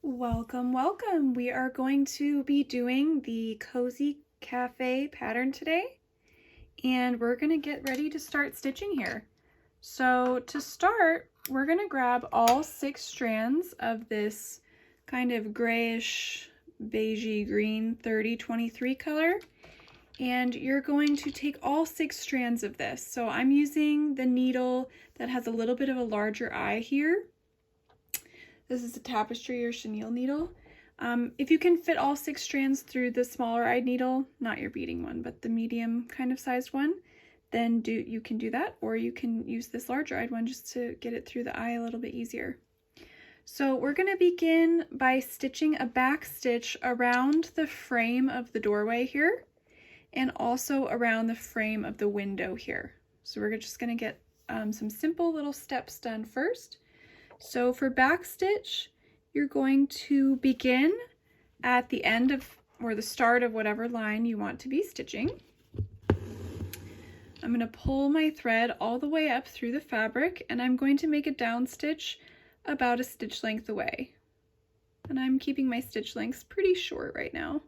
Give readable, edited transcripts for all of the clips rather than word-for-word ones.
Welcome, welcome. We are going to be doing the Cozy Cafe pattern today, and we're going to get ready to start stitching here. So to start, we're going to grab all 6 strands of this kind of grayish beigey green 3023 color, and you're going to take all 6 strands of this. So I'm using the needle that has a little bit of a larger eye here. This is a tapestry or chenille needle. If you can fit all 6 strands through the smaller eyed needle, not your beading one, but the medium kind of sized one, then you can do that, or you can use this larger eyed one just to get it through the eye a little bit easier. So we're going to begin by stitching a back stitch around the frame of the doorway here, and also around the frame of the window here. So we're just going to get some simple little steps done first. So for back stitch, you're going to begin at the end of, or the start of whatever line you want to be stitching. I'm going to pull my thread all the way up through the fabric, and I'm going to make a down stitch about a stitch length away. And I'm keeping my stitch lengths pretty short right now.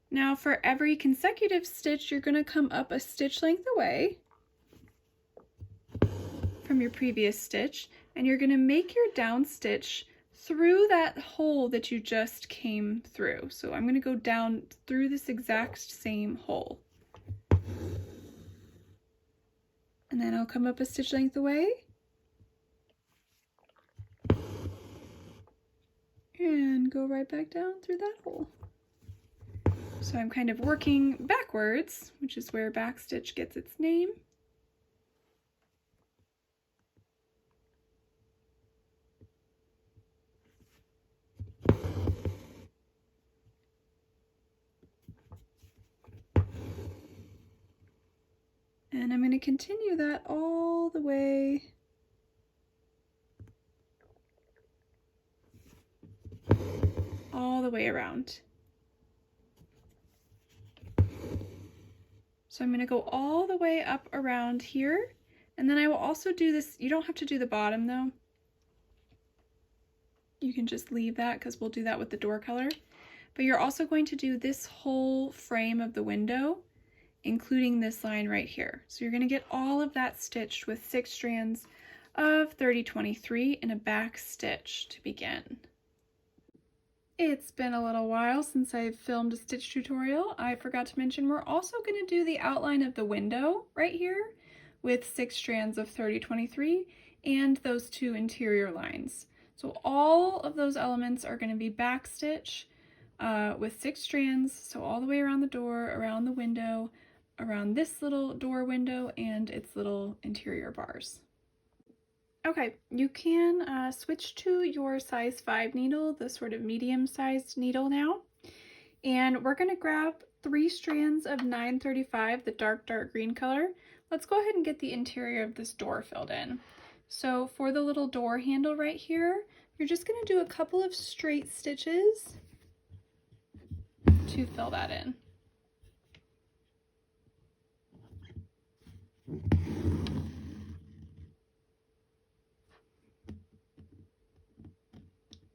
Now for every consecutive stitch, you're going to come up a stitch length away from your previous stitch, and you're going to make your down stitch through that hole that you just came through. So I'm going to go down through this exact same hole. And then I'll come up a stitch length away. And go right back down through that hole. So I'm kind of working backwards, which is where backstitch gets its name. And I'm going to continue that all the way around. So I'm going to go all the way up around here, and then I will also do this. You don't have to do the bottom though. You can just leave that because we'll do that with the door color. But you're also going to do this whole frame of the window, including this line right here. So you're going to get all of that stitched with 6 strands of 3023 and a back stitch to begin. It's been a little while since I've filmed a stitch tutorial. I forgot to mention we're also going to do the outline of the window right here with 6 strands of 3023 and those 2 interior lines. So all of those elements are going to be back stitch with 6 strands, so all the way around the door, around the window, around this little door window and its little interior bars. Okay, you can switch to your size 5 needle, the sort of medium-sized needle now. And we're going to grab 3 strands of 935, the dark green color. Let's go ahead and get the interior of this door filled in. So for the little door handle right here, you're just going to do a couple of straight stitches to fill that in.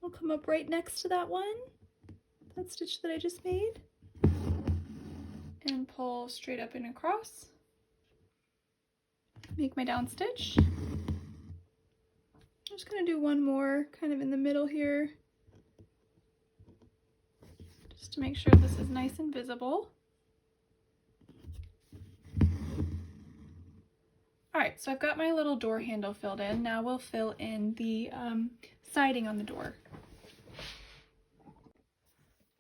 I'll come up right next to that one, that stitch that I just made, and pull straight up and across. Make my down stitch. I'm just going to do one more kind of in the middle here, just to make sure this is nice and visible. Alright, so I've got my little door handle filled in. Now we'll fill in the siding on the door.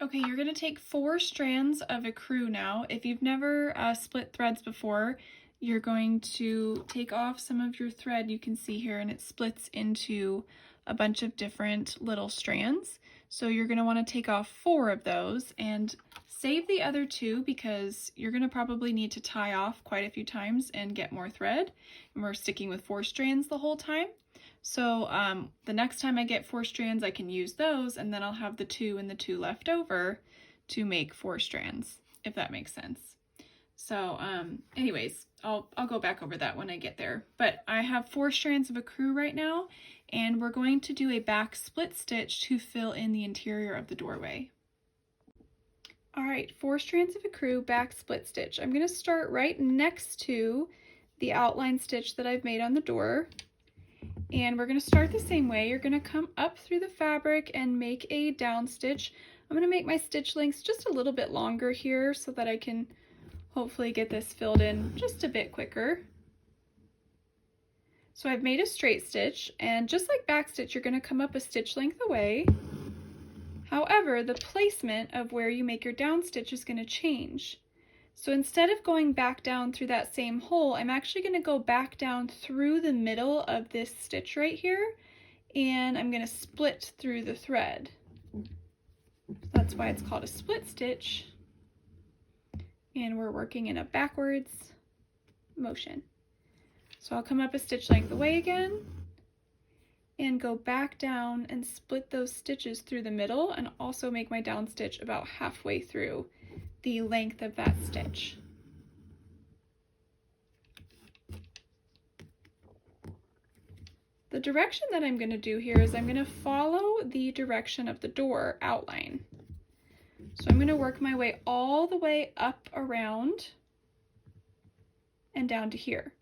Okay, you're going to take 4 strands of ecru now. If you've never split threads before, you're going to take off some of your thread you can see here, and it splits into a bunch of different little strands. So you're going to want to take off 4 of those and save the other 2 because you're going to probably need to tie off quite a few times and get more thread. And we're sticking with 4 strands the whole time. So the next time I get 4 strands, I can use those, and then I'll have the 2 and the 2 left over to make 4 strands, if that makes sense. So anyways, I'll go back over that when I get there. But I have 4 strands of ecru right now, and we're going to do a back split stitch to fill in the interior of the doorway. All right, 4 strands of ecru, back split stitch. I'm going to start right next to the outline stitch that I've made on the door. And we're going to start the same way. You're going to come up through the fabric and make a down stitch. I'm going to make my stitch lengths just a little bit longer here so that I can hopefully get this filled in just a bit quicker. So I've made a straight stitch, and just like back stitch, you're going to come up a stitch length away. However, the placement of where you make your down stitch is going to change. So instead of going back down through that same hole, I'm actually going to go back down through the middle of this stitch right here, and I'm going to split through the thread. That's why it's called a split stitch. And we're working in a backwards motion. So I'll come up a stitch length away again and go back down and split those stitches through the middle, and also make my down stitch about halfway through the length of that stitch. The direction that I'm going to do here is I'm going to follow the direction of the door outline. So I'm going to work my way all the way up around and down to here.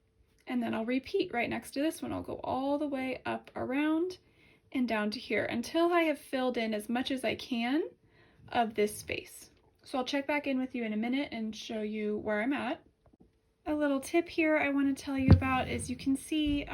And then I'll repeat right next to this one. I'll go all the way up around and down to here until I have filled in as much as I can of this space. So I'll check back in with you in a minute and show you where I'm at. A little tip here I want to tell you about is you can see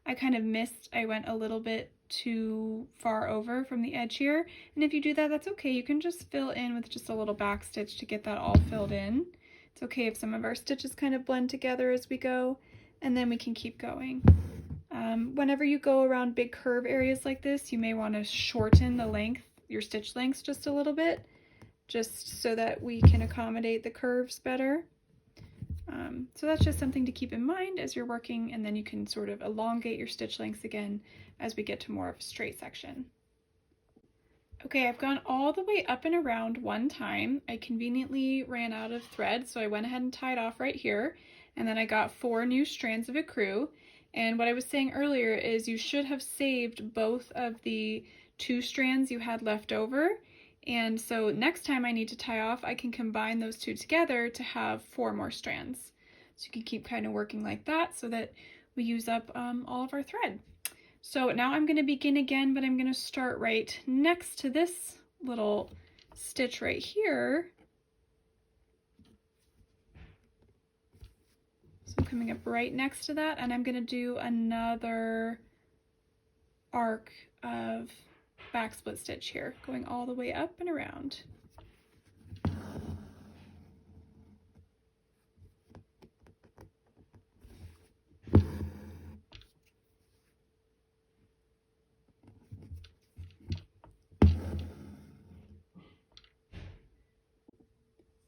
I kind of missed, I went a little bit too far over from the edge here. And if you do that, that's okay. You can just fill in with just a little back stitch to get that all filled in. It's okay if some of our stitches kind of blend together as we go, and then we can keep going. Whenever you go around big curve areas like this, you may want to shorten the length, your stitch lengths just a little bit, just so that we can accommodate the curves better. So that's just something to keep in mind as you're working, and then you can sort of elongate your stitch lengths again as we get to more of a straight section. Okay, I've gone all the way up and around one time. I conveniently ran out of thread, so I went ahead and tied off right here, and then I got 4 new strands of ecru. And what I was saying earlier is you should have saved both of the 2 strands you had left over. And so next time I need to tie off, I can combine those 2 together to have 4 more strands. So you can keep kind of working like that so that we use up all of our thread. So now I'm going to begin again, but I'm going to start right next to this little stitch right here. So I'm coming up right next to that, and I'm going to do another arc of back split stitch here, going all the way up and around.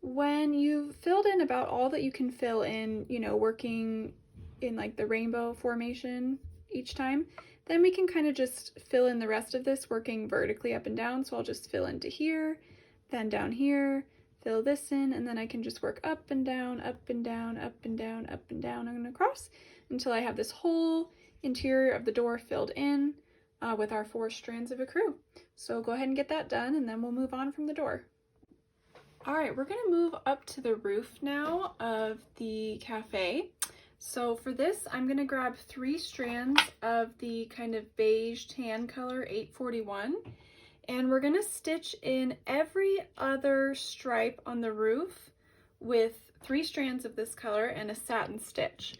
When you've filled in about all that you can fill in, you know, working in like the rainbow formation each time, then we can kind of just fill in the rest of this working vertically up and down. So I'll just fill into here, then down here, fill this in, and then I can just work up and down, up and down, up and down, up and down, and across until I have this whole interior of the door filled in with our 4 strands of ecru. So go ahead and get that done, and then we'll move on from the door. All right, we're gonna move up to the roof now of the cafe. So for this, I'm gonna grab 3 strands of the kind of beige tan color 841, and we're gonna stitch in every other stripe on the roof with 3 strands of this color and a satin stitch.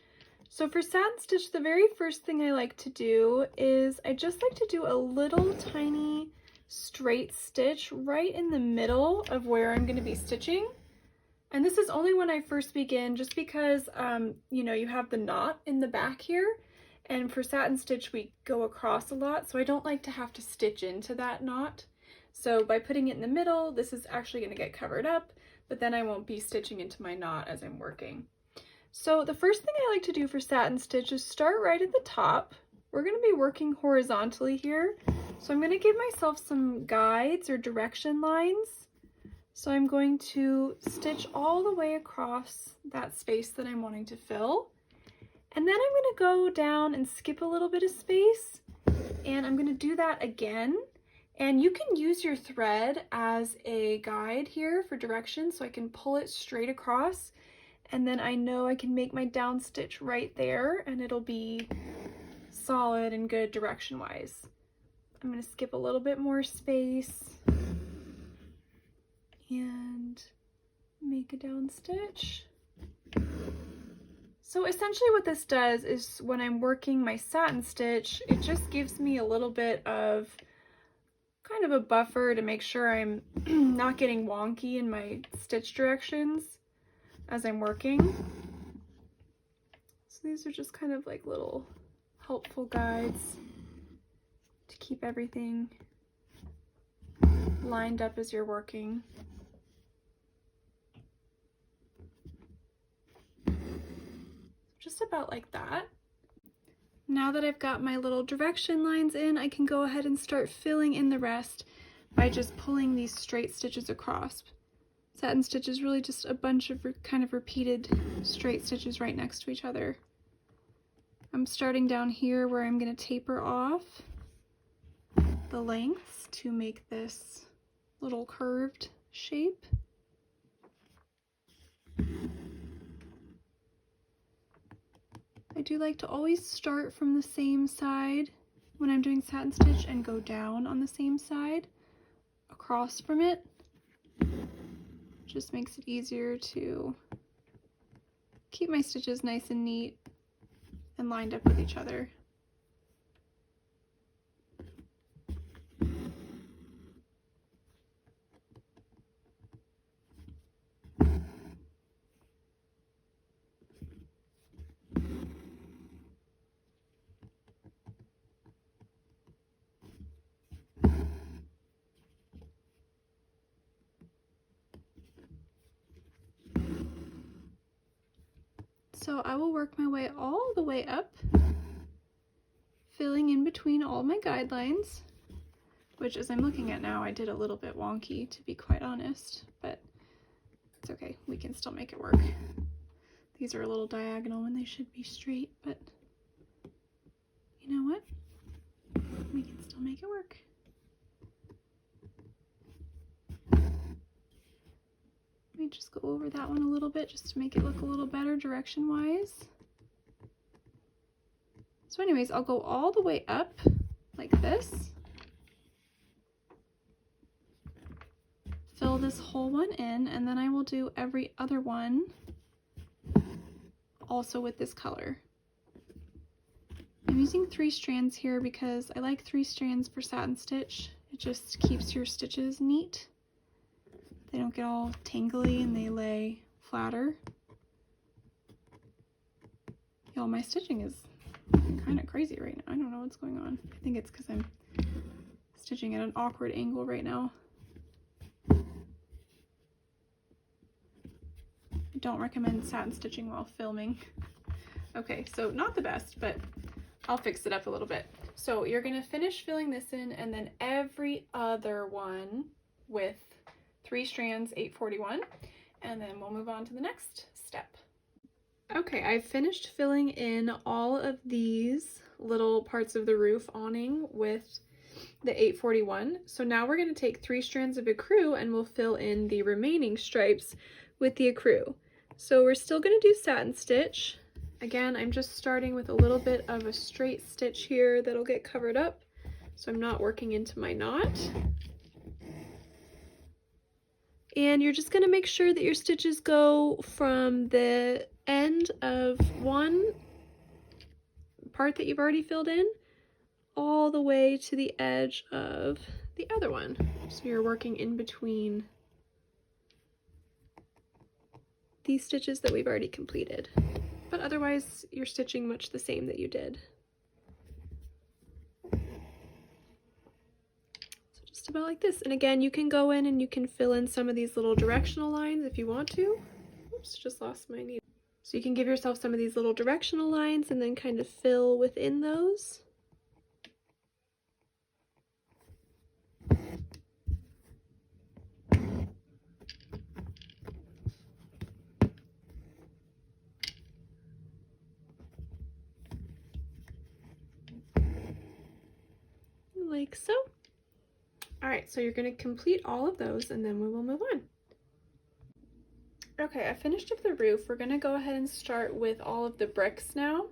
So for satin stitch, the very first thing I like to do is I just like to do a little tiny straight stitch right in the middle of where I'm going to be stitching. And this is only when I first begin, just because you know, you have the knot in the back here, and for satin stitch we go across a lot, so I don't like to have to stitch into that knot. So by putting it in the middle, this is actually going to get covered up, but then I won't be stitching into my knot as I'm working. So the first thing I like to do for satin stitch is start right at the top. We're going to be working horizontally here, so I'm going to give myself some guides or direction lines So I'm going to stitch all the way across that space that I'm wanting to fill. And then I'm going to go down and skip a little bit of space. And I'm going to do that again. And you can use your thread as a guide here for direction, so I can pull it straight across. And then I know I can make my down stitch right there and it'll be solid and good direction wise. I'm going to skip a little bit more space and make a down stitch. So essentially what this does is when I'm working my satin stitch, it just gives me a little bit of kind of a buffer to make sure I'm not getting wonky in my stitch directions as I'm working. So these are just kind of like little helpful guides to keep everything lined up as you're working. Just about like that. Now that I've got my little direction lines in, I can go ahead and start filling in the rest by just pulling these straight stitches across. Satin stitch is really just a bunch of kind of repeated straight stitches right next to each other. I'm starting down here where I'm going to taper off the lengths to make this little curved shape. I do like to always start from the same side when I'm doing satin stitch and go down on the same side across from it. Just makes it easier to keep my stitches nice and neat and lined up with each other. So I will work my way all the way up, filling in between all my guidelines, which as I'm looking at now, I did a little bit wonky, to be quite honest, but it's okay, we can still make it work. These are a little diagonal when they should be straight, but you know what? We can still make it work. Let me just go over that one a little bit just to make it look a little better direction-wise. So anyways, I'll go all the way up like this. Fill this whole one in, and then I will do every other one also with this color. I'm using 3 strands here because I like 3 strands for satin stitch. It just keeps your stitches neat. They don't get all tangly and they lay flatter. Y'all, my stitching is kind of crazy right now. I don't know what's going on. I think it's because I'm stitching at an awkward angle right now. I don't recommend satin stitching while filming. Okay, so not the best, but I'll fix it up a little bit. So you're gonna finish filling this in and then every other one with 3 strands, 841, and then we'll move on to the next step. Okay, I've finished filling in all of these little parts of the roof awning with the 841. So now we're going to take 3 strands of ecru and we'll fill in the remaining stripes with the ecru. So we're still going to do satin stitch. Again, I'm just starting with a little bit of a straight stitch here that'll get covered up, so I'm not working into my knot. And you're just going to make sure that your stitches go from the end of one part that you've already filled in all the way to the edge of the other one. So you're working in between these stitches that we've already completed. But otherwise, you're stitching much the same that you did. About like this. And again, you can go in and you can fill in some of these little directional lines if you want to. Oops, just lost my needle. So you can give yourself some of these little directional lines and then kind of fill within those. like so. All right, so you're going to complete all of those and then we will move on. Okay, I finished up the roof. We're going to go ahead and start with all of the bricks now.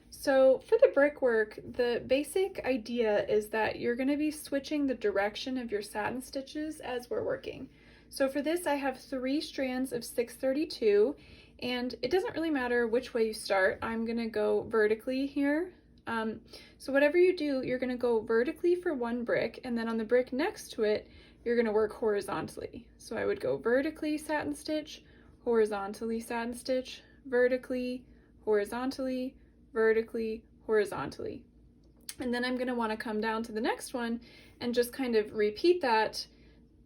So for the brickwork, the basic idea is that you're going to be switching the direction of your satin stitches as we're working. So for this, I have 3 strands of 632, and it doesn't really matter which way you start. I'm going to go vertically here. So whatever you do, you're going to go vertically for one brick, and then on the brick next to it, you're going to work horizontally. So I would go vertically satin stitch, horizontally satin stitch, vertically, horizontally, vertically, horizontally. And then I'm going to want to come down to the next one and just kind of repeat that.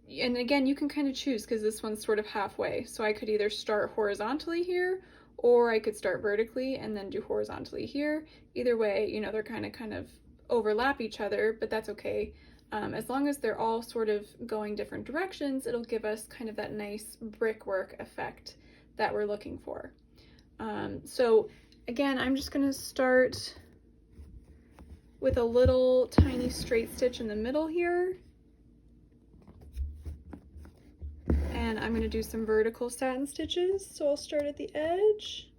And again, you can kind of choose because this one's sort of halfway. So I could either start horizontally here, or I could start vertically and then do horizontally here. Either way, you know, they're kind of overlap each other, but that's okay. As long as they're all sort of going different directions, it'll give us kind of that nice brickwork effect that we're looking for. So again, I'm just going to start with a little tiny straight stitch in the middle here. And I'm going to do some vertical satin stitches. So I'll start at the edge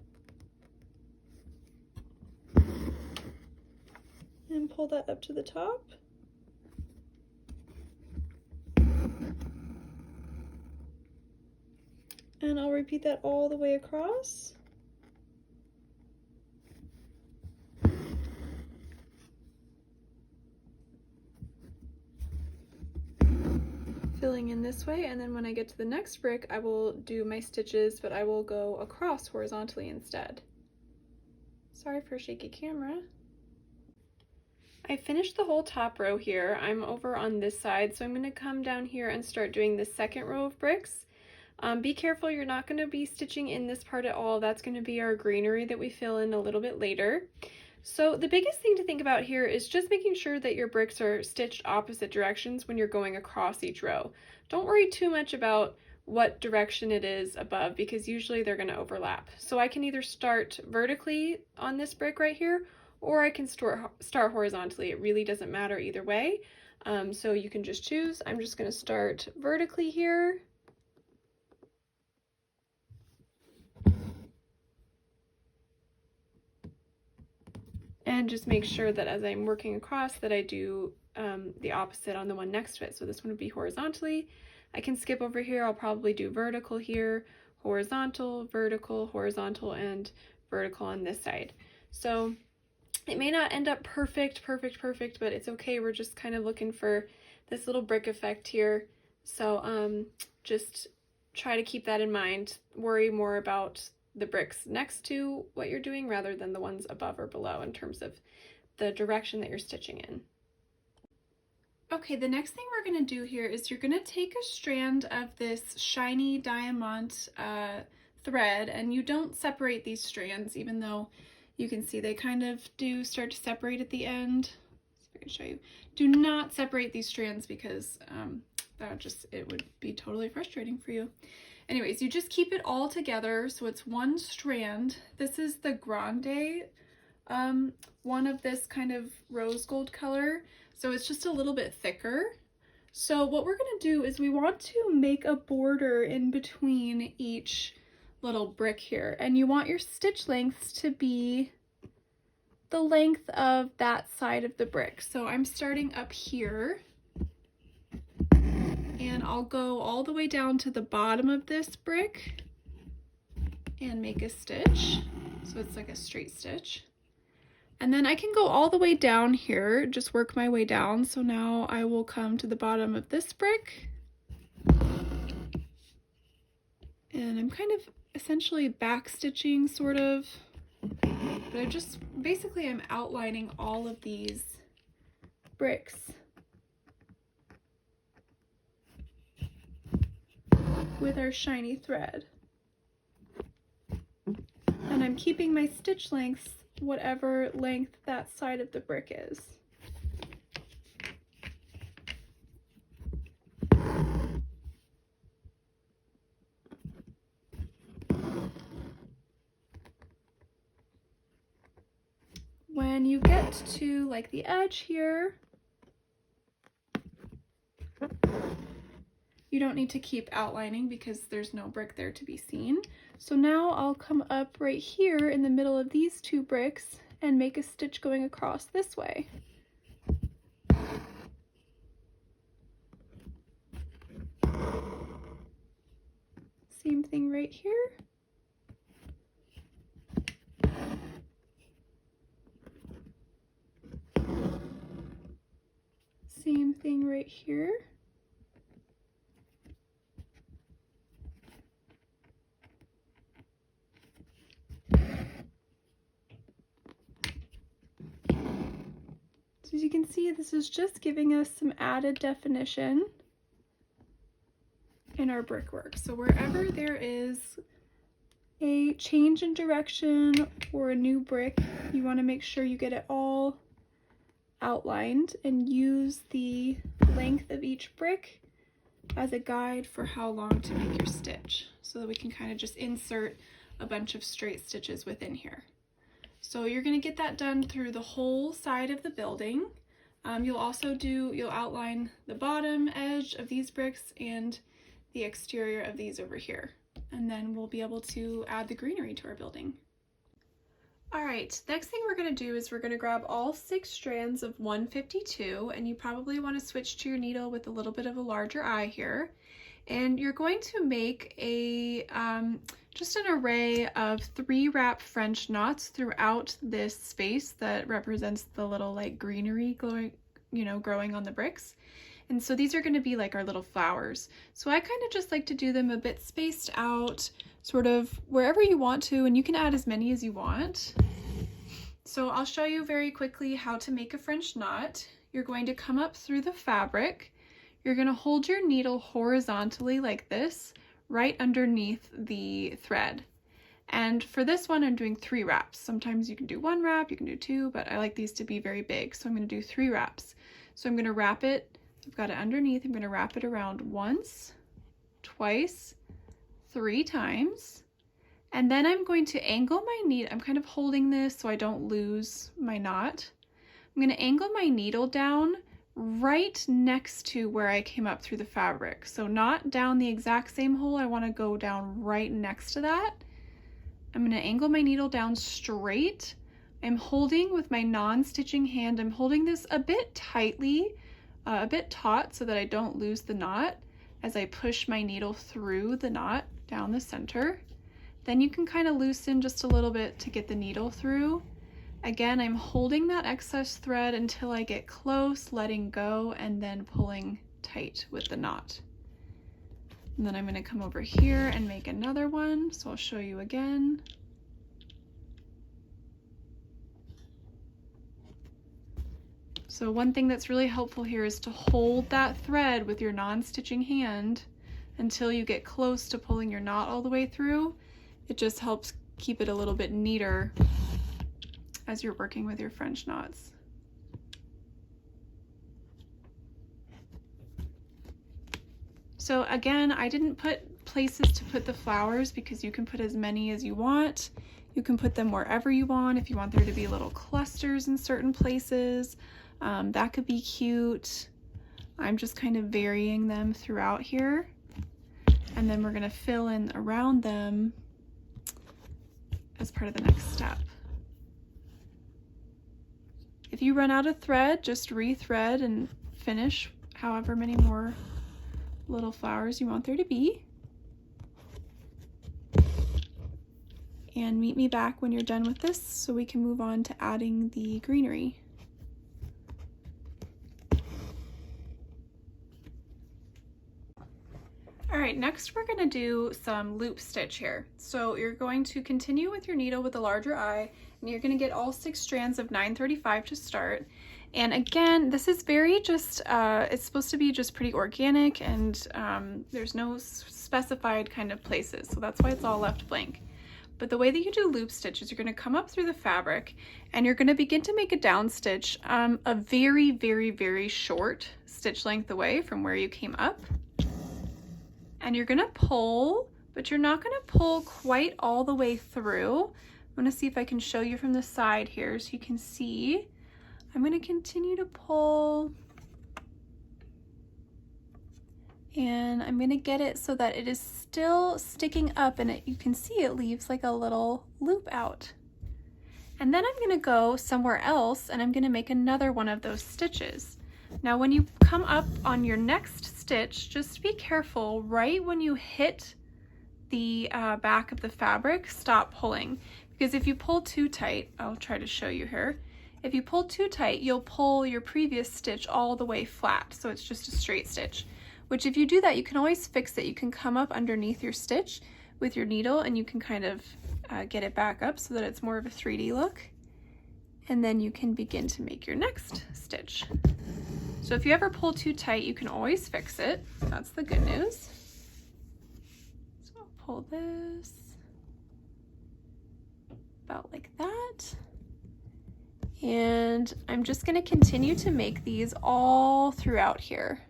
and pull that up to the top. And I'll repeat that all the way across. Filling in this way, and then when I get to the next brick, I will do my stitches, but I will go across horizontally instead. Sorry for a shaky camera. I finished the whole top row here. I'm over on this side, so I'm going to come down here and start doing the second row of bricks. Be careful, you're not going to be stitching in this part at all. That's going to be our greenery that we fill in a little bit later. So the biggest thing to think about here is just making sure that your bricks are stitched opposite directions when you're going across each row. Don't worry too much about what direction it is above, because usually they're going to overlap. So I can either start vertically on this brick right here, or I can start horizontally. It really doesn't matter either way. So you can just choose. I'm just going to start vertically here. And just make sure that as I'm working across that I do the opposite on the one next to it. So this one would be horizontally. I can skip over here. I'll probably do vertical here, horizontal, vertical, horizontal, and vertical on this side. So it may not end up perfect, but it's okay. We're just kind of looking for this little brick effect here. So just try to keep that in mind. Worry more about the bricks next to what you're doing rather than the ones above or below in terms of the direction that you're stitching in. Okay, the next thing we're going to do here is you're going to take a strand of this shiny diamond thread, and you don't separate these strands, even though you can see they kind of do start to separate at the end. So I can show you. Do not separate these strands because it would be totally frustrating for you. Anyways, you just keep it all together, so it's one strand. This is the Grande one of this kind of rose gold color, so it's just a little bit thicker. So what we're going to do is we want to make a border in between each little brick here, and you want your stitch lengths to be the length of that side of the brick. So I'm starting up here, and I'll go all the way down to the bottom of this brick and make a stitch. So it's like a straight stitch. And then I can go all the way down here, just work my way down. So now I will come to the bottom of this brick. And I'm kind of essentially back stitching sort of, but I just basically I'm outlining all of these bricks with our shiny thread. And I'm keeping my stitch lengths whatever length that side of the brick is. When you get to like the edge here, You don't need to keep outlining because there's no brick there to be seen. So now I'll come up right here in the middle of these two bricks and make a stitch going across this way. Same thing right here. Same thing right here. So as you can see, this is just giving us some added definition in our brickwork. So wherever there is a change in direction or a new brick, you want to make sure you get it all outlined and use the length of each brick as a guide for how long to make your stitch, so that we can kind of just insert a bunch of straight stitches within here. So you're going to get that done through the whole side of the building. You'll outline the bottom edge of these bricks and the exterior of these over here. And then we'll be able to add the greenery to our building. All right, next thing we're going to do is we're going to grab all 6 strands of 152, and you probably want to switch to your needle with a little bit of a larger eye here. And you're going to make a just an array of 3 wrap French knots throughout this space that represents the little like greenery growing on the bricks. And so these are going to be like our little flowers. So I kind of just like to do them a bit spaced out, sort of wherever you want to, and you can add as many as you want. So I'll show you very quickly how to make a French knot. You're going to come up through the fabric. You're going to hold your needle horizontally like this, right underneath the thread. And for this one, I'm doing 3 wraps. Sometimes you can do 1 wrap, you can do 2, but I like these to be very big. So I'm going to do 3 wraps. So I'm going to wrap it, I've got it underneath, I'm going to wrap it around once, twice, 3 times. And then I'm going to angle my needle. I'm kind of holding this so I don't lose my knot. I'm going to angle my needle down right next to where I came up through the fabric. So not down the exact same hole, I want to go down right next to that. I'm going to angle my needle down straight. I'm holding with my non-stitching hand, I'm holding this a bit tightly, a bit taut so that I don't lose the knot as I push my needle through the knot down the center. Then you can kind of loosen just a little bit to get the needle through. Again, I'm holding that excess thread until I get close, letting go, and then pulling tight with the knot. And then I'm going to come over here and make another one. So I'll show you again. So one thing that's really helpful here is to hold that thread with your non-stitching hand until you get close to pulling your knot all the way through. It just helps keep it a little bit neater as you're working with your French knots. So again, I didn't put places to put the flowers because you can put as many as you want. You can put them wherever you want. If you want there to be little clusters in certain places, that could be cute. I'm just kind of varying them throughout here. And then we're gonna fill in around them as part of the next step. If you run out of thread, just rethread and finish however many more little flowers you want there to be. And meet me back when you're done with this so we can move on to adding the greenery. All right, next we're gonna do some loop stitch here. So you're going to continue with your needle with a larger eye, and you're gonna get all 6 strands of 935 to start. And again, this is very just, it's supposed to be just pretty organic, and there's no specified kind of places, so that's why it's all left blank. But the way that you do loop stitch is you're gonna come up through the fabric, and you're gonna begin to make a down stitch a very, very, very short stitch length away from where you came up. And you're gonna pull, but you're not gonna pull quite all the way through. I'm gonna see if I can show you from the side here so you can see. I'm gonna continue to pull And I'm gonna get it so that it is still sticking up, and you can see it leaves like a little loop out. And then I'm gonna go somewhere else and I'm gonna make another one of those stitches. Now when you come up on your next stitch, just be careful right when you hit the back of the fabric, stop pulling. Because if you pull too tight, I'll try to show you here. If you pull too tight, you'll pull your previous stitch all the way flat, so it's just a straight stitch. Which if you do that, you can always fix it. You can come up underneath your stitch with your needle and you can kind of get it back up so that it's more of a 3D look. And then you can begin to make your next stitch. So if you ever pull too tight, you can always fix it. That's the good news. So I'll pull this about like that. And I'm just gonna continue to make these all throughout here.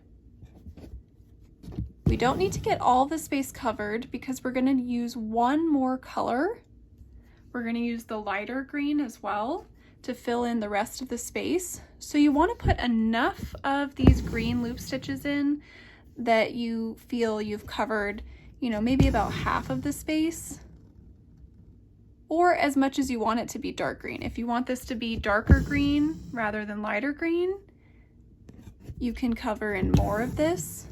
We don't need to get all the space covered because we're gonna use one more color. We're gonna use the lighter green as well to fill in the rest of the space. So you wanna put enough of these green loop stitches in that you feel you've covered, you know, maybe about half of the space, or as much as you want it to be dark green. If you want this to be darker green rather than lighter green, you can cover in more of this.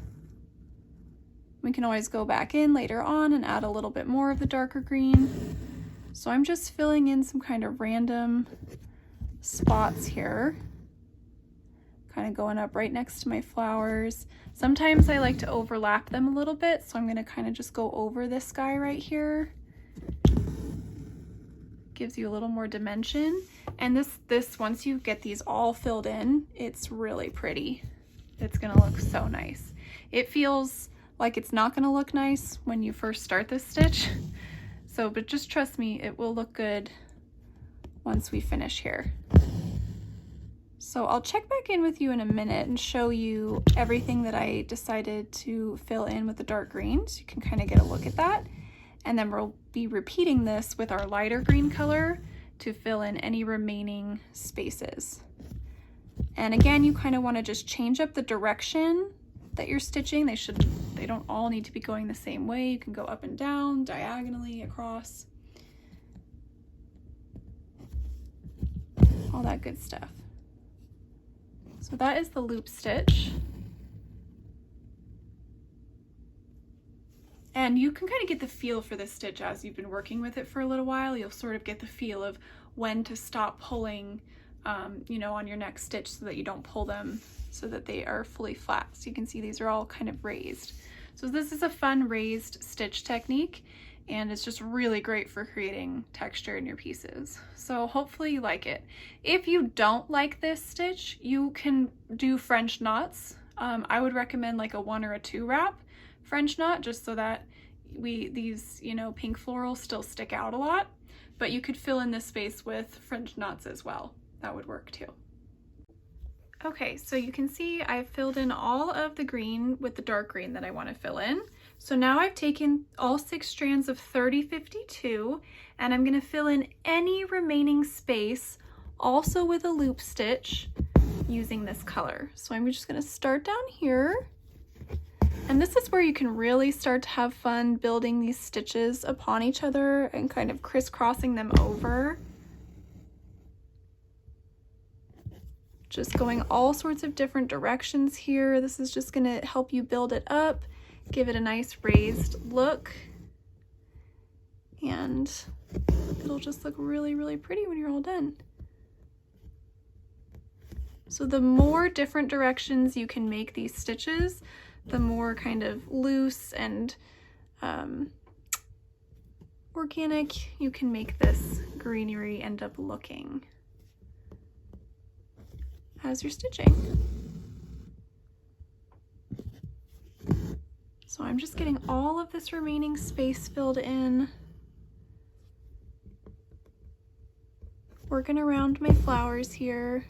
We can always go back in later on and add a little bit more of the darker green. So I'm just filling in some kind of random spots here, kind of going up right next to my flowers. Sometimes I like to overlap them a little bit, so I'm going to kind of just go over this guy right here. Gives you a little more dimension. And this once you get these all filled in, it's really pretty. It's going to look so nice. It feels like it's not going to look nice when you first start this stitch. So, but just trust me, it will look good once we finish here. So I'll check back in with you in a minute and show you everything that I decided to fill in with the dark green, so you can kind of get a look at that. And then we'll be repeating this with our lighter green color to fill in any remaining spaces. And again, you kind of want to just change up the direction that you're stitching. They don't all need to be going the same way. You can go up and down, diagonally, across, all that good stuff. So that is the loop stitch. And you can kind of get the feel for this stitch as you've been working with it for a little while. You'll sort of get the feel of when to stop pulling, you know, on your next stitch so that you don't pull them so that they are fully flat. So you can see these are all kind of raised. So this is a fun raised stitch technique, and it's just really great for creating texture in your pieces. So hopefully you like it. If you don't like this stitch, you can do French knots. I would recommend like a 1 or a 2 wrap French knot, just so that these, you know, pink florals still stick out a lot, but you could fill in this space with French knots as well. That would work too. Okay, so you can see I've filled in all of the green with the dark green that I want to fill in. So now I've taken all 6 strands of 3052 and I'm going to fill in any remaining space also with a loop stitch using this color. So I'm just going to start down here. And this is where you can really start to have fun building these stitches upon each other and kind of crisscrossing them over. Just going all sorts of different directions here. This is just going to help you build it up, give it a nice raised look, and it'll just look really, really pretty when you're all done. So the more different directions you can make these stitches, the more kind of loose and organic you can make this greenery end up looking as you're stitching. So I'm just getting all of this remaining space filled in, working around my flowers here.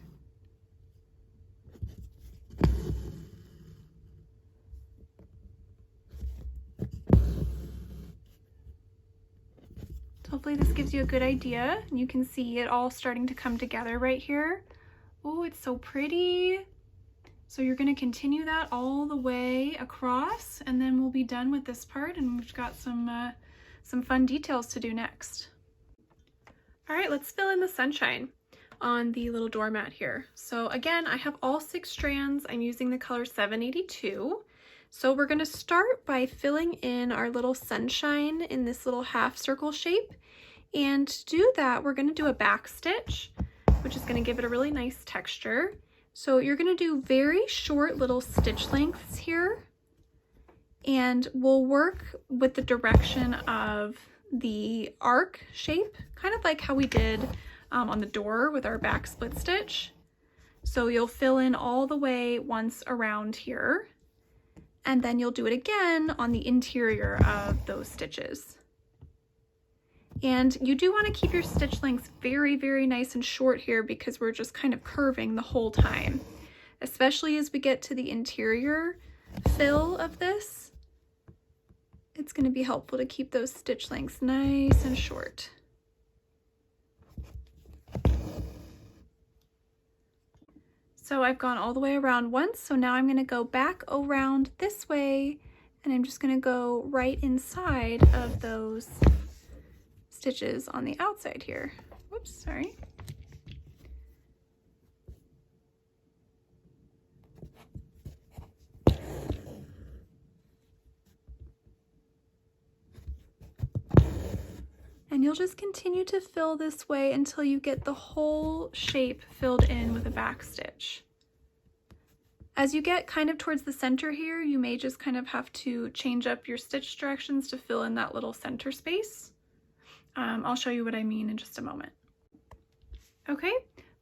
Hopefully this gives you a good idea. You can see it all starting to come together right here. Oh, it's so pretty. So you're going to continue that all the way across, and then we'll be done with this part, and we've got some fun details to do next. All right, let's fill in the sunshine on the little doormat here. So again, I have all 6 strands. I'm using the color 782. So we're going to start by filling in our little sunshine in this little half circle shape. And to do that, we're going to do a back stitch, which is going to give it a really nice texture. So you're going to do very short little stitch lengths here, and we'll work with the direction of the arc shape, kind of like how we did on the door with our back split stitch. So you'll fill in all the way once around here, and then you'll do it again on the interior of those stitches. And you do want to keep your stitch lengths very, very nice and short here, because we're just kind of curving the whole time, especially as we get to the interior fill of this. It's going to be helpful to keep those stitch lengths nice and short. So I've gone all the way around once, so now I'm going to go back around this way, and I'm just going to go right inside of those stitches on the outside here. Whoops, sorry. And you'll just continue to fill this way until you get the whole shape filled in with a back stitch. As you get kind of towards the center here, you may just kind of have to change up your stitch directions to fill in that little center space. I'll show you what I mean in just a moment. Okay,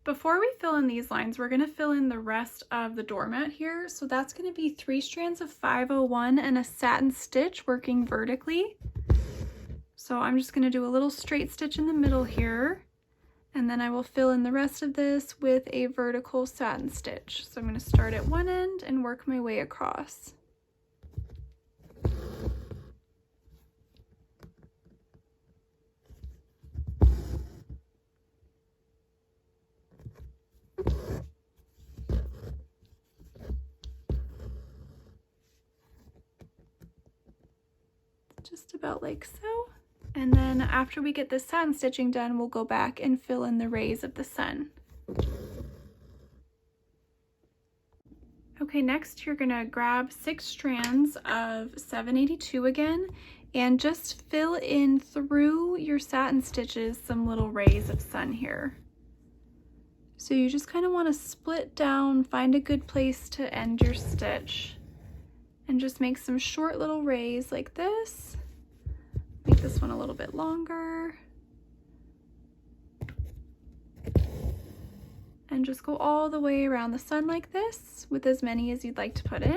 before we fill in these lines, we're going to fill in the rest of the doormat here. So that's going to be 3 strands of 501 and a satin stitch working vertically. So I'm just going to do a little straight stitch in the middle here, and then I will fill in the rest of this with a vertical satin stitch. So I'm going to start at one end and work my way across. Just about like so. And then after we get the satin stitching done, we'll go back and fill in the rays of the sun. Okay, next you're gonna grab 6 strands of 782 again, and just fill in through your satin stitches some little rays of sun here. So you just kind of want to split down, find a good place to end your stitch, and just make some short little rays like this. Make this one a little bit longer. And just go all the way around the sun like this with as many as you'd like to put in.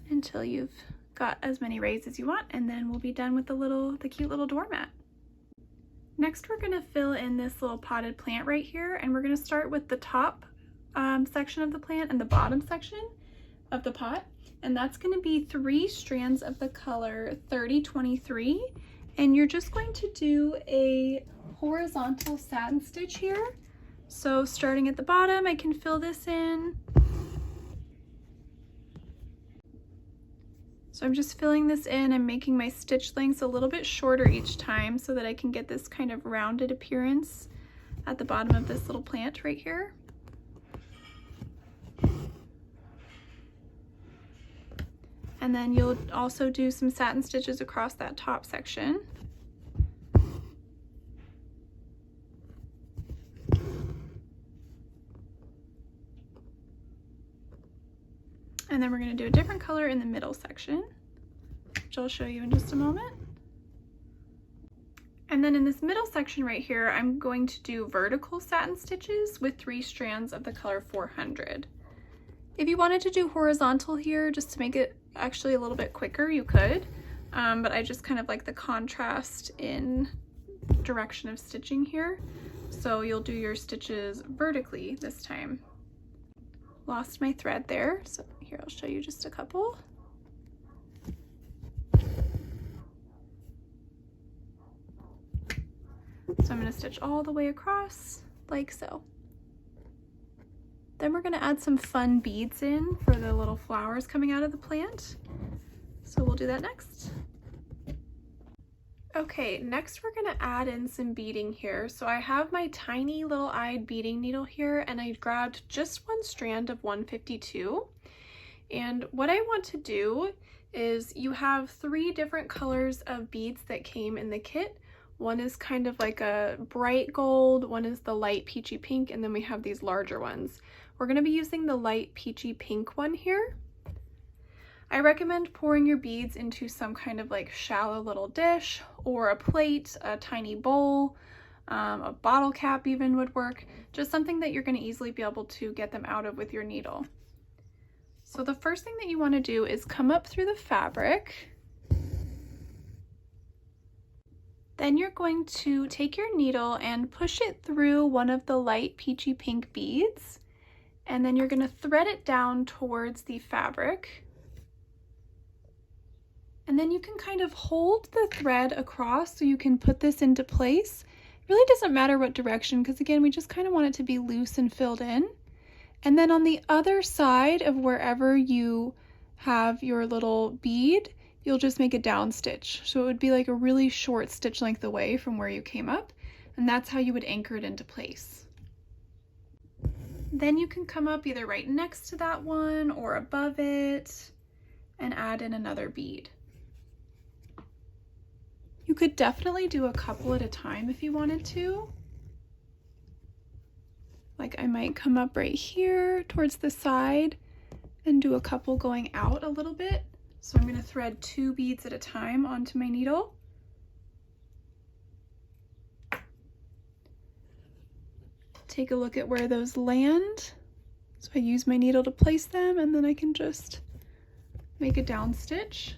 Until you've got as many rays as you want, and then we'll be done with the cute little doormat. Next, we're going to fill in this little potted plant right here, and we're going to start with the top section of the plant and the bottom section of the pot, and that's going to be 3 strands of the color 3023, and you're just going to do a horizontal satin stitch here. So starting at the bottom, I can fill this in. So I'm just filling this in and making my stitch lengths a little bit shorter each time so that I can get this kind of rounded appearance at the bottom of this little plant right here. And then you'll also do some satin stitches across that top section. And then we're going to do a different color in the middle section, which I'll show you in just a moment. And then in this middle section right here, I'm going to do vertical satin stitches with 3 strands of the color 400. If you wanted to do horizontal here, just to make it actually a little bit quicker, you could, but I just kind of like the contrast in direction of stitching here. So you'll do your stitches vertically this time. Lost my thread there, so here I'll show you just a couple. So I'm going to stitch all the way across like so. Then we're going to add some fun beads in for the little flowers coming out of the plant. So we'll do that next. Okay, next we're going to add in some beading here. So I have my tiny little eyed beading needle here, and I grabbed just one strand of 152. And what I want to do is, you have 3 different colors of beads that came in the kit. One is kind of like a bright gold, one is the light peachy pink, and then we have these larger ones. We're going to be using the light peachy pink one here. I recommend pouring your beads into some kind of like shallow little dish or a plate, a tiny bowl, a bottle cap even would work. Just something that you're going to easily be able to get them out of with your needle. So the first thing that you want to do is come up through the fabric. Then you're going to take your needle and push it through one of the light peachy pink beads, and then you're going to thread it down towards the fabric. And then you can kind of hold the thread across so you can put this into place. It really doesn't matter what direction, because again, we just kind of want it to be loose and filled in. And then on the other side of wherever you have your little bead, you'll just make a down stitch. So it would be like a really short stitch length away from where you came up, and that's how you would anchor it into place. Then you can come up either right next to that one or above it and add in another bead. You could definitely do a couple at a time if you wanted to. Like I might come up right here towards the side and do a couple going out a little bit. So I'm going to thread 2 beads at a time onto my needle. Take a look at where those land. So I use my needle to place them, and then I can just make a down stitch.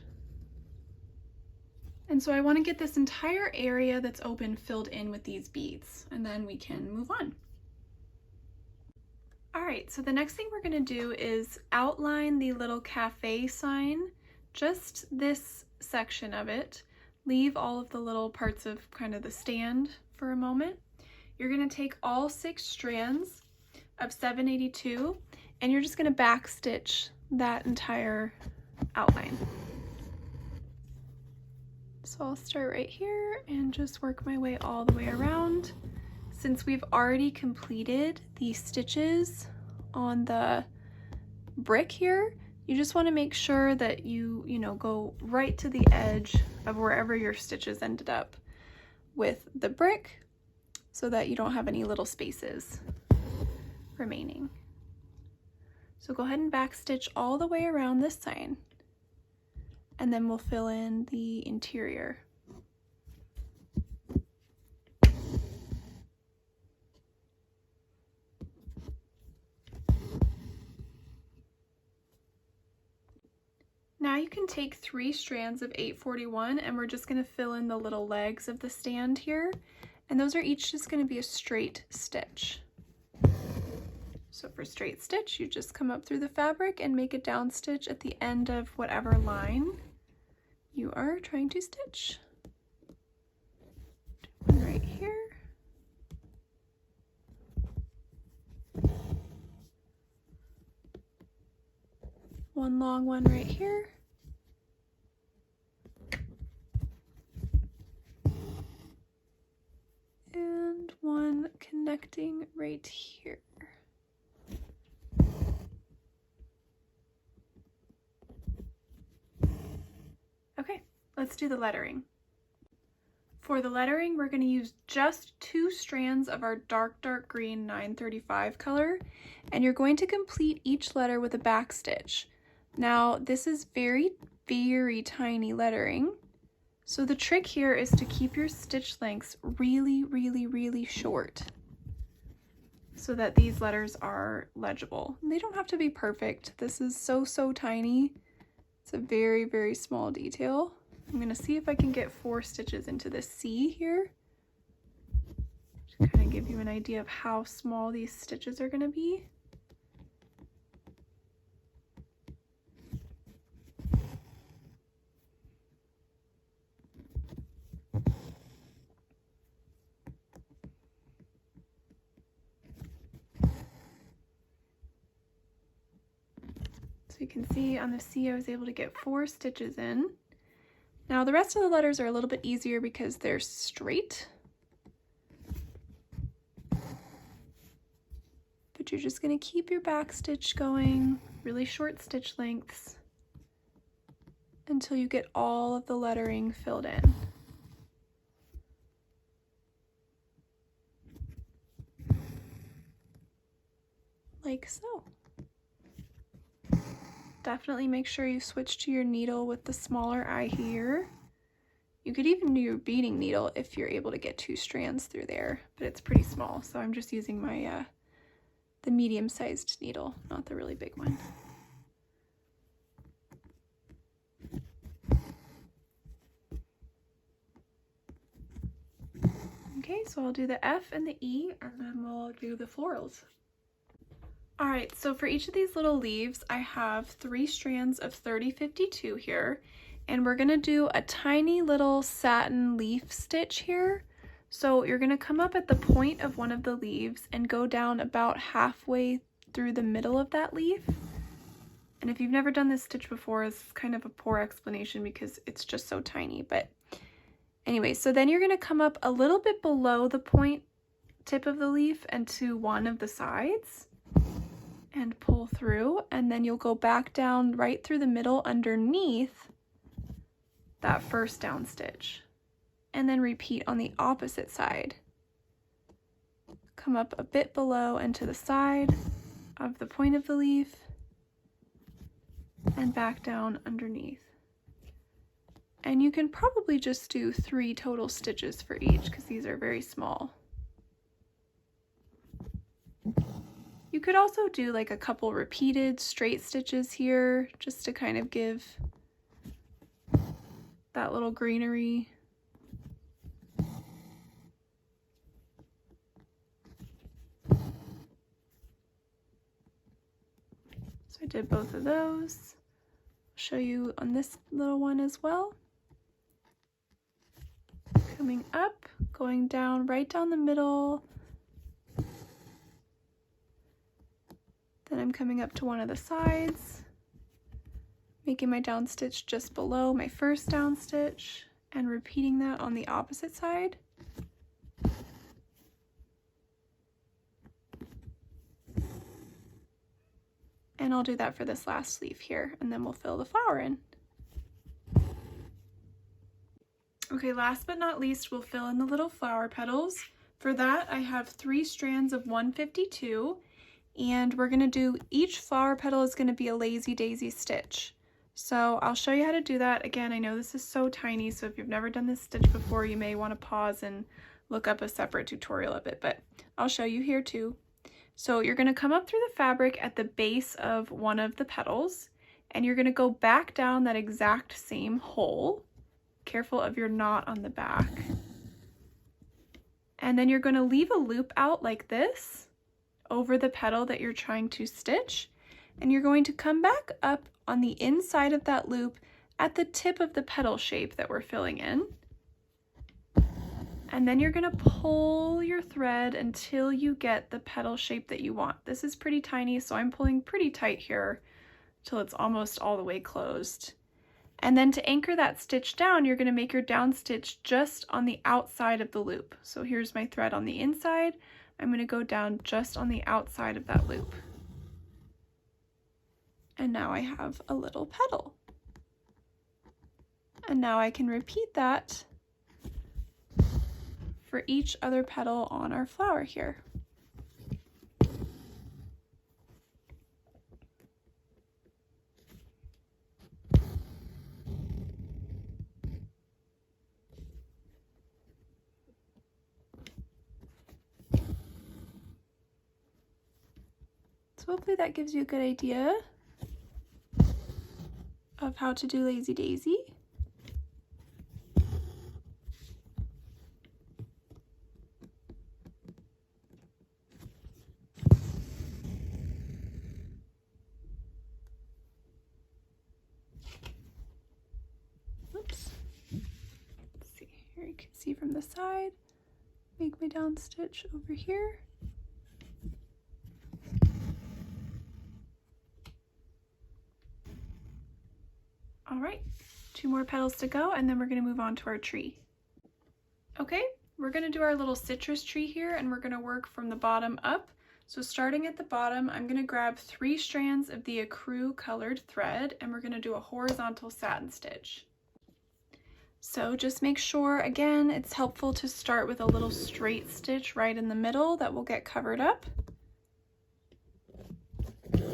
And so I want to get this entire area that's open filled in with these beads, and then we can move on. All right, so the next thing we're going to do is outline the little cafe sign, just this section of it. Leave all of the little parts of kind of the stand for a moment. You're going to take all 6 strands of 782, and you're just going to back stitch that entire outline. So I'll start right here and just work my way all the way around. Since we've already completed the stitches on the brick here, you just want to make sure that you go right to the edge of wherever your stitches ended up with the brick, so that you don't have any little spaces remaining. So go ahead and back stitch all the way around this side, and then we'll fill in the interior. Now you can take 3 strands of 841, and we're just going to fill in the little legs of the stand here, and those are each just going to be a straight stitch. So for straight stitch, you just come up through the fabric and make a down stitch at the end of whatever line you are trying to stitch. Do one right here. One long one right here. And one connecting right here. Okay, let's do the lettering. For the lettering, we're going to use just 2 strands of our dark green 935 color, and you're going to complete each letter with a back stitch. Now, this is very, very tiny lettering, so the trick here is to keep your stitch lengths really, really, really short so that these letters are legible. They don't have to be perfect. This is so tiny. It's a very, very small detail. I'm going to see if I can get 4 stitches into the C here, to kind of give you an idea of how small these stitches are going to be. So you can see on the C I was able to get 4 stitches in. Now the rest of the letters are a little bit easier because they're straight. But you're just going to keep your back stitch going, really short stitch lengths, until you get all of the lettering filled in. Like so. Definitely make sure you switch to your needle with the smaller eye here. You could even do your beading needle if you're able to get 2 strands through there, but it's pretty small, so I'm just using my the medium-sized needle, not the really big one. Okay, so I'll do the F and the E, and then we'll do the florals. All right, so for each of these little leaves, I have 3 strands of 3052 here, and we're gonna do a tiny little satin leaf stitch here. So you're gonna come up at the point of one of the leaves and go down about halfway through the middle of that leaf. And if you've never done this stitch before, it's kind of a poor explanation because it's just so tiny, but anyway, so then you're gonna come up a little bit below the point tip of the leaf and to one of the sides and pull through, and then you'll go back down right through the middle underneath that first down stitch, and then repeat on the opposite side. Come up a bit below and to the side of the point of the leaf and back down underneath. And you can probably just do 3 total stitches for each because these are very small. You could also do like a couple repeated straight stitches here just to kind of give that little greenery. So I did both of those. I'll show you on this little one as well. Coming up, going down right down the middle. Then I'm coming up to one of the sides, making my down stitch just below my first down stitch and repeating that on the opposite side. And I'll do that for this last leaf here, and then we'll fill the flower in. Okay, last but not least, we'll fill in the little flower petals. For that, I have 3 strands of 152. And we're gonna do, each flower petal is gonna be a lazy daisy stitch. So I'll show you how to do that. Again, I know this is so tiny, so if you've never done this stitch before, you may wanna pause and look up a separate tutorial of it, but I'll show you here too. So you're gonna come up through the fabric at the base of one of the petals, and you're gonna go back down that exact same hole. Careful of your knot on the back. And then you're gonna leave a loop out like this over the petal that you're trying to stitch, and you're going to come back up on the inside of that loop at the tip of the petal shape that we're filling in. And then you're going to pull your thread until you get the petal shape that you want. This is pretty tiny, so I'm pulling pretty tight here till it's almost all the way closed. And then to anchor that stitch down, you're going to make your down stitch just on the outside of the loop. So here's my thread on the inside. I'm going to go down just on the outside of that loop. And now I have a little petal. And now I can repeat that for each other petal on our flower here. So hopefully that gives you a good idea of how to do Lazy Daisy. Oops. Let's see, here you can see from the side. Make my down stitch over here. All right, 2 more petals to go, and then we're gonna move on to our tree. Okay, we're gonna do our little citrus tree here, and we're gonna work from the bottom up. So starting at the bottom, I'm gonna grab 3 strands of the ecru colored thread, and we're gonna do a horizontal satin stitch. So just make sure, again, it's helpful to start with a little straight stitch right in the middle that will get covered up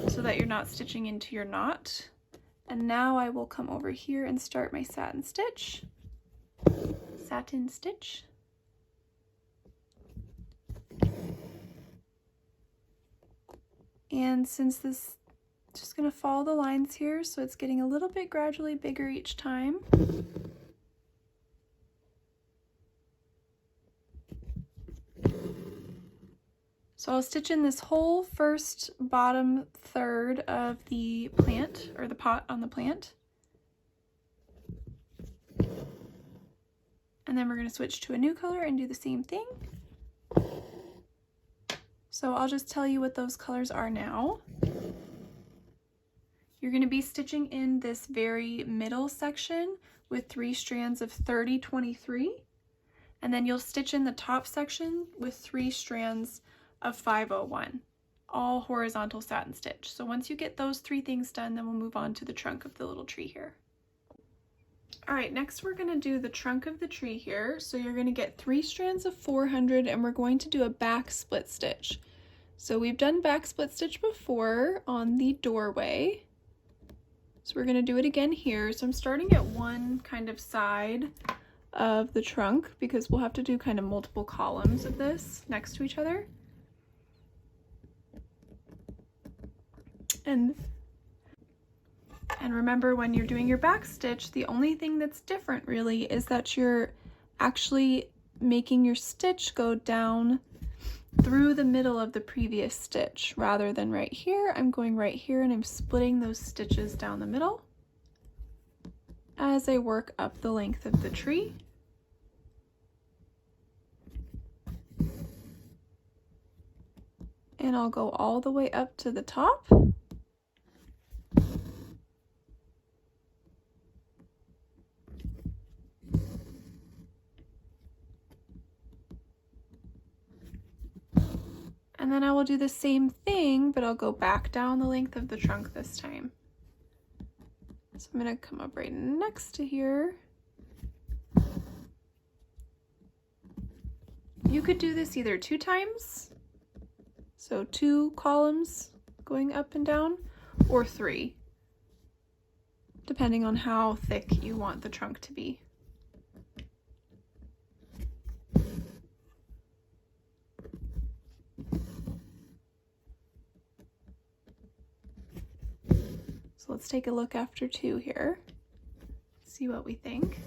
so that you're not stitching into your knot. And now I will come over here and start my satin stitch. Satin stitch. And since this, just gonna follow the lines here, so it's getting a little bit gradually bigger each time. So I'll stitch in this whole first bottom third of the plant, or the pot on the plant. And then we're going to switch to a new color and do the same thing. So I'll just tell you what those colors are now. You're going to be stitching in this very middle section with 3 strands of 30-23, and then you'll stitch in the top section with 3 strands of 501, all horizontal satin stitch. So once you get those 3 things done, then we'll move on to the trunk of the little tree here. All right, next we're going to do the trunk of the tree here. So you're going to get 3 strands of 400, and we're going to do a back split stitch. So we've done back split stitch before on the doorway, so we're going to do it again here. So I'm starting at one kind of side of the trunk because we'll have to do kind of multiple columns of this next to each other. And remember, when you're doing your back stitch, the only thing that's different really is that you're actually making your stitch go down through the middle of the previous stitch rather than right here. I'm going right here and I'm splitting those stitches down the middle as I work up the length of the tree. And I'll go all the way up to the top. And then I will do the same thing, but I'll go back down the length of the trunk this time. So I'm going to come up right next to here. You could do this either 2 times, so 2 columns going up and down, or 3, depending on how thick you want the trunk to be. So let's take a look after 2 here, see what we think.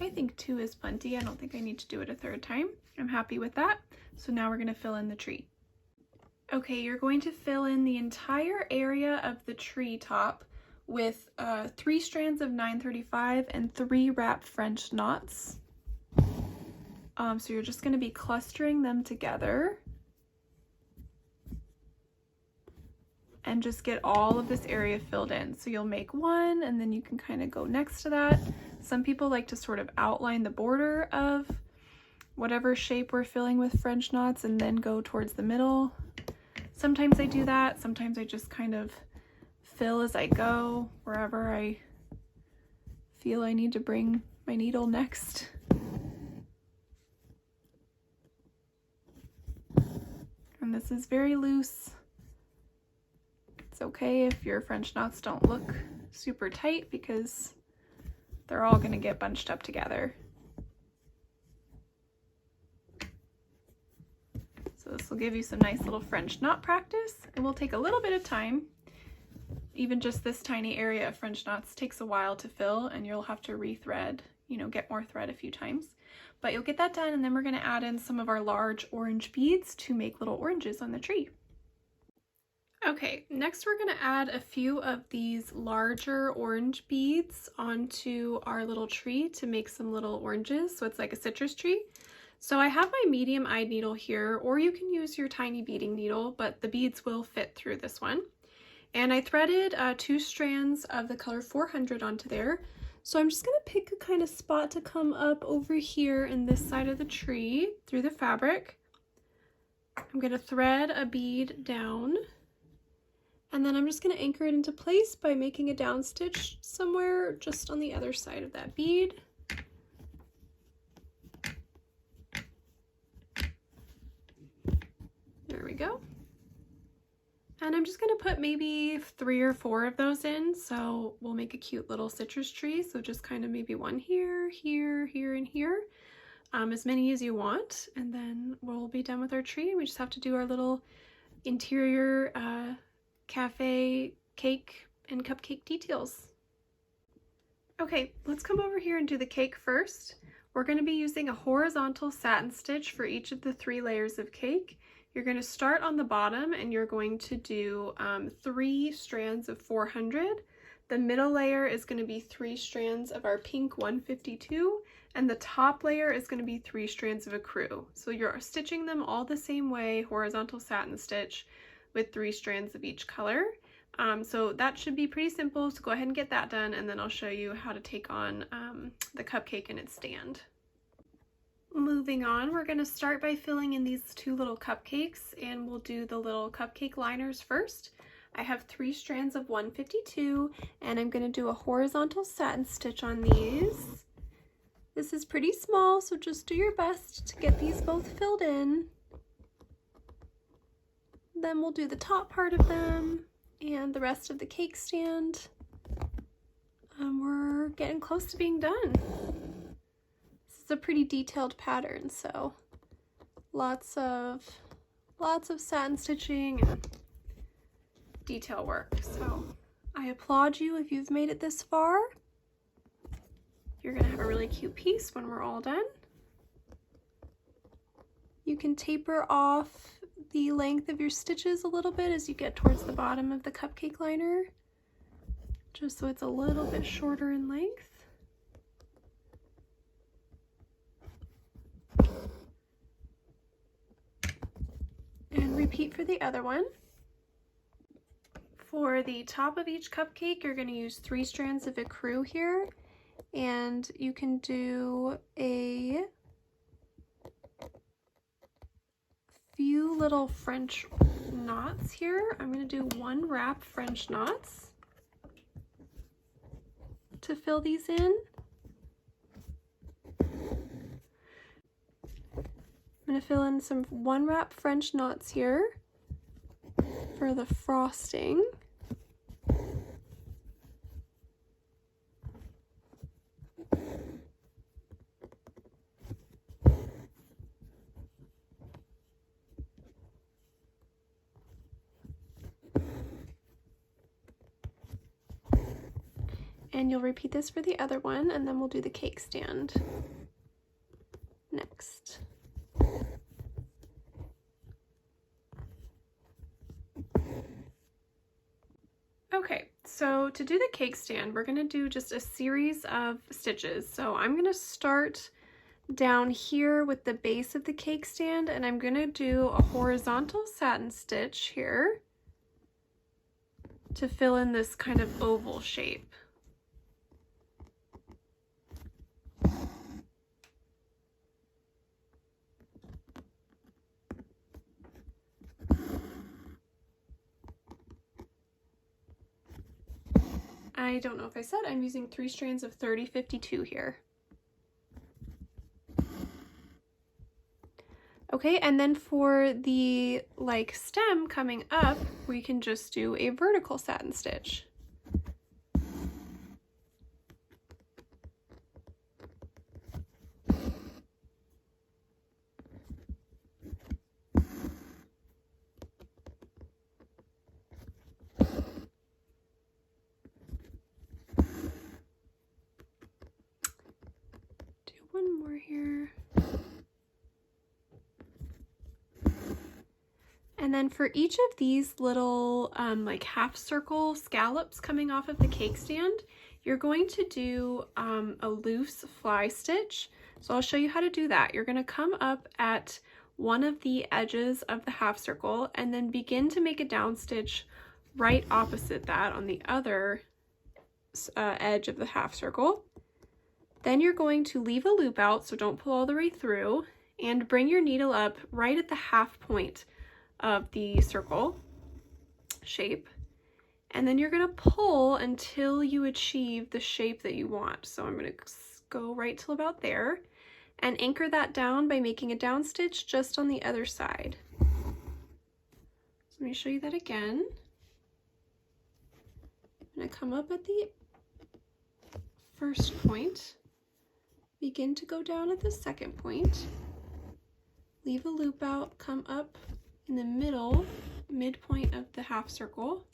I think 2 is plenty. I don't think I need to do it a 3rd time. I'm happy with that. So now we're going to fill in the tree. Okay, you're going to fill in the entire area of the tree top with 3 strands of 935 and 3 wrap French knots. So you're just going to be clustering them together and just get all of this area filled in. So you'll make 1 and then you can kind of go next to that. Some people like to sort of outline the border of whatever shape we're filling with French knots and then go towards the middle. Sometimes I do that. Sometimes I just kind of fill as I go, wherever I feel I need to bring my needle next. And this is very loose. It's okay if your French knots don't look super tight because they're all going to get bunched up together. So this will give you some nice little French knot practice. It will take a little bit of time. Even just this tiny area of French knots takes a while to fill, and you'll have to rethread, get more thread a few times. But you'll get that done, and then we're going to add in some of our large orange beads to make little oranges on the tree. Okay, next we're going to add a few of these larger orange beads onto our little tree to make some little oranges, so it's like a citrus tree. So I have my medium-eyed needle here, or you can use your tiny beading needle, but the beads will fit through this one. And I threaded 2 strands of the color 400 onto there. So I'm just going to pick a kind of spot to come up over here in this side of the tree through the fabric. I'm going to thread a bead down. And then I'm just going to anchor it into place by making a down stitch somewhere just on the other side of that bead. There we go. And I'm just going to put maybe 3 or 4 of those in, so we'll make a cute little citrus tree. So just kind of maybe one here, here, here, and here. As many as you want, and then we'll be done with our tree. We just have to do our little interior cafe cake and cupcake details. Okay, let's come over here and do the cake first. We're going to be using a horizontal satin stitch for each of the 3 layers of cake. You're going to start on the bottom and you're going to do 3 strands of 400. The middle layer is going to be 3 strands of our pink 152, and the top layer is going to be 3 strands of ecru. So you're stitching them all the same way, horizontal satin stitch, with 3 strands of each color. So that should be pretty simple, so go ahead and get that done, and then I'll show you how to take on the cupcake and its stand. Moving on, we're going to start by filling in these 2 little cupcakes, and we'll do the little cupcake liners first. I have 3 strands of 152, and I'm going to do a horizontal satin stitch on these. This is pretty small, so just do your best to get these both filled in. Then we'll do the top part of them and the rest of the cake stand. We're getting close to being done. This is a pretty detailed pattern, so lots of satin stitching and detail work. So I applaud you if you've made it this far. You're gonna have a really cute piece when we're all done. You can taper off the length of your stitches a little bit as you get towards the bottom of the cupcake liner, just so it's a little bit shorter in length. And repeat for the other one. For the top of each cupcake, you're going to use 3 strands of ecru here, and you can do a few little French knots here. I'm going to do 1 wrap French knots to fill these in. I'm going to fill in some 1 wrap French knots here for the frosting. And you'll repeat this for the other one, and then we'll do the cake stand next. Okay, so to do the cake stand, we're going to do just a series of stitches. So I'm going to start down here with the base of the cake stand, and I'm going to do a horizontal satin stitch here to fill in this kind of oval shape. I don't know if I said I'm using 3 strands of 3052 here. Okay, and then for the stem coming up, we can just do a vertical satin stitch. One more here. And then for each of these little like half circle scallops coming off of the cake stand, you're going to do a loose fly stitch. So I'll show you how to do that. You're going to come up at one of the edges of the half circle and then begin to make a down stitch right opposite that on the other edge of the half circle. Then you're going to leave a loop out, so don't pull all the way through, and bring your needle up right at the half point of the circle shape. And then you're going to pull until you achieve the shape that you want. So I'm going to go right till about there and anchor that down by making a down stitch just on the other side. So let me show you that again. I'm going to come up at the first point, begin to go down at the second point, leave a loop out, come up in the midpoint of the half circle,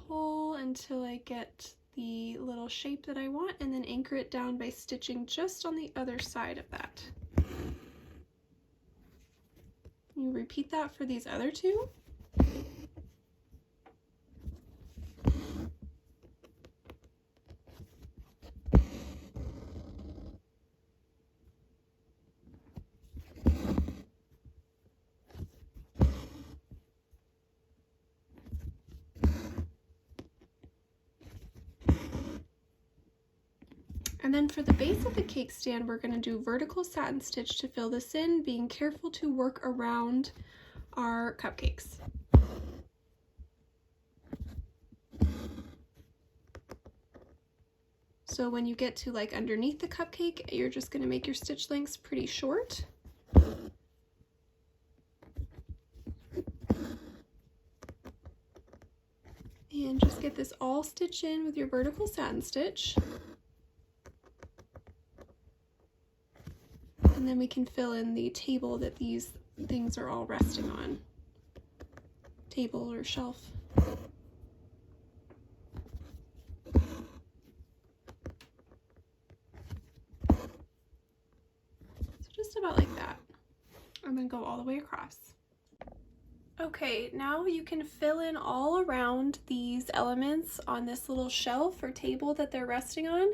pull until I get the little shape that I want, and then anchor it down by stitching just on the other side of that. You repeat that for these other two. And then for the base of the cake stand, we're going to do vertical satin stitch to fill this in, being careful to work around our cupcakes. So when you get to like underneath the cupcake, you're just going to make your stitch lengths pretty short. And just get this all stitched in with your vertical satin stitch. And then we can fill in the table that these things are all resting on. Table or shelf. So just about like that. And then go all the way across. Okay, now you can fill in all around these elements on this little shelf or table that they're resting on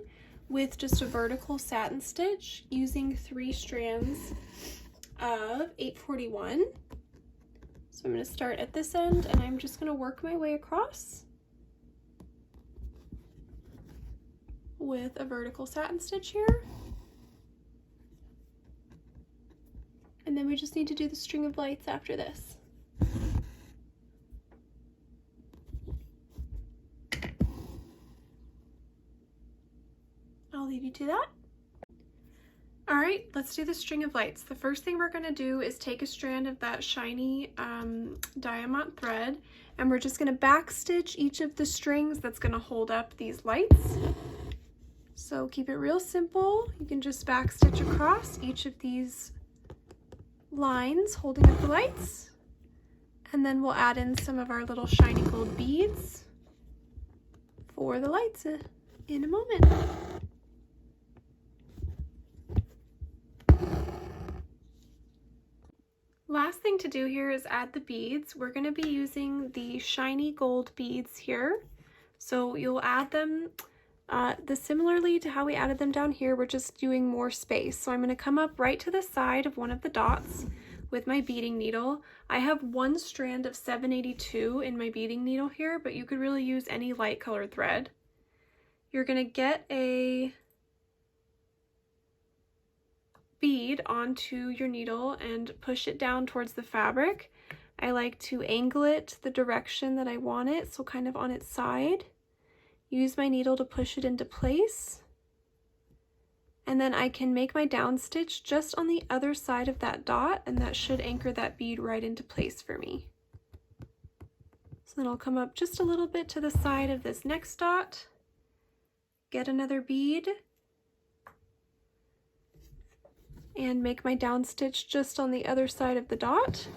with just a vertical satin stitch using 3 strands of 841. So I'm going to start at this end and I'm just going to work my way across with a vertical satin stitch here. And then we just need to do the string of lights after this. I'll leave you to that. All right, let's do the string of lights. The first thing we're gonna do is take a strand of that shiny diamond thread, and we're just gonna back stitch each of the strings that's gonna hold up these lights. So keep it real simple. You can just back stitch across each of these lines holding up the lights. And then we'll add in some of our little shiny gold beads for the lights in a moment. Last thing to do here is add the beads. We're going to be using the shiny gold beads here. So you'll add them similarly to how we added them down here. We're just doing more space. So I'm going to come up right to the side of one of the dots with my beading needle. I have 1 strand of 782 in my beading needle here, but you could really use any light colored thread. You're going to get a bead onto your needle and push it down towards the fabric. I like to angle it the direction that I want it, so kind of on its side. Use my needle to push it into place. And then I can make my down stitch just on the other side of that dot, and that should anchor that bead right into place for me. So then I'll come up just a little bit to the side of this next dot, get another bead, and make my down stitch just on the other side of the dot,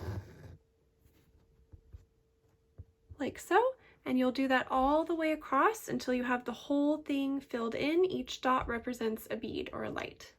like so. And you'll do that all the way across until you have the whole thing filled in. Each dot represents a bead or a light.